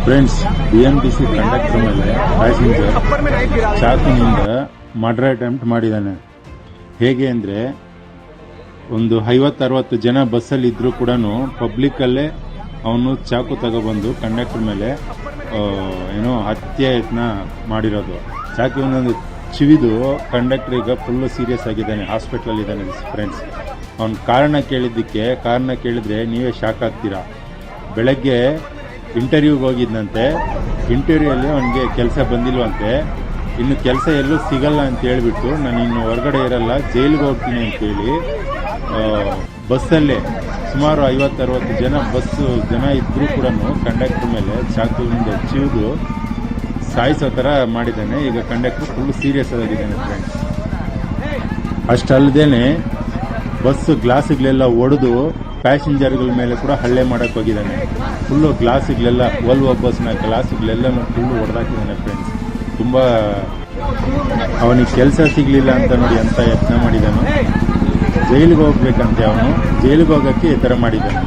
Friends, BMTC conductor ಮೇಲೆ passenger ಚಾಕುನಿಂದ murder attempt ಮಾಡಿದ್ದಾನೆ. ಹೇಗೆ ಅಂದರೆ, ಒಂದು 50-60 ಜನ ಬಸ್ಸಲ್ಲಿ ಇದ್ರೂ ಕೂಡ ಪಬ್ಲಿಕ್ಕಲ್ಲೇ ಅವನು ಚಾಕು ತಗೊಬಂದು ಕಂಡಕ್ಟರ್ ಮೇಲೆ ಹತ್ಯೆ ಯತ್ನ ಮಾಡಿರೋದು. ಚಾಕುವಿನೊಂದು ಚಿವಿದು ಕಂಡಕ್ಟರ್ ಈಗ ಫುಲ್ಲು ಸೀರಿಯಸ್ ಆಗಿದ್ದಾನೆ, ಹಾಸ್ಪಿಟ್ಲಲ್ಲಿ ಇದ್ದಾನೆ. ಫ್ರೆಂಡ್ಸ್, ಅವನ ಕಾರಣ ಕೇಳಿದ್ರೆ ನೀವೇ ಶಾಕ್ ಆಗ್ತೀರಾ. ಬೆಳಗ್ಗೆ ಇಂಟರ್ವ್ಯೂಗೆ ಹೋಗಿದ್ದಂತೆ. ಇಂಟರ್ವ್ಯೂಯಲ್ಲಿ ಅವನಿಗೆ ಕೆಲಸ ಬಂದಿಲ್ವಂತೆ. ಇನ್ನು ಕೆಲಸ ಎಲ್ಲೂ ಸಿಗಲ್ಲ ಅಂತ ಹೇಳ್ಬಿಟ್ಟು, ನಾನು ಇನ್ನು ಹೊರಗಡೆ ಇರಲ್ಲ, ಜೈಲಿಗೆ ಹೋಗ್ತೀನಿ ಅಂತೇಳಿ ಬಸ್ಸಲ್ಲೇ ಸುಮಾರು 50-60 ಜನ ಇದ್ರೂ ಕೂಡ ಕಂಡಕ್ಟರ್ ಮೇಲೆ ಚಾಕುವಿನಿಂದ ಚಿವಿದು ಸಾಯಿಸೋ ಥರ ಮಾಡಿದ್ದಾನೆ. ಈಗ ಕಂಡಕ್ಟರ್ ಫುಲ್ ಸೀರಿಯಸ್ ಆಗಿದ್ದಾನೆ. ಫ್ರೆಂಡ್ಸ್, ಅಷ್ಟಲ್ಲದೇನೆ ಬಸ್ ಗ್ಲಾಸ್ಗಳೆಲ್ಲ ಒಡೆದು ಪ್ಯಾಸೆಂಜರ್ಗಳ ಮೇಲೆ ಕೂಡ ಹಲ್ಲೆ ಮಾಡಕ್ಕೆ ಹೋಗಿದ್ದಾನೆ. ಫುಲ್ಲು ಗ್ಲಾಸ್ಗಳೆಲ್ಲ, ವೋಲ್ವೋ ಬಸ್ನ ಗ್ಲಾಸ್ಗಳೆಲ್ಲನೂ ಫುಲ್ಲು ಹೊಡೆದಾಕಿದ್ದಾನೆ. ಫ್ರೆಂಡ್ಸ್, ತುಂಬ ಅವನಿಗೆ ಕೆಲಸ ಸಿಗಲಿಲ್ಲ ಅಂತ ನೋಡಿ ಅಂತ ಯತ್ನ ಮಾಡಿದ್ದಾನೆ. ಜೈಲಿಗೆ ಹೋಗ್ಬೇಕಂತೆ, ಅವನು ಜೈಲಿಗೆ ಹೋಗೋಕ್ಕೆ ಈ ಥರ ಮಾಡಿದ್ದಾನೆ.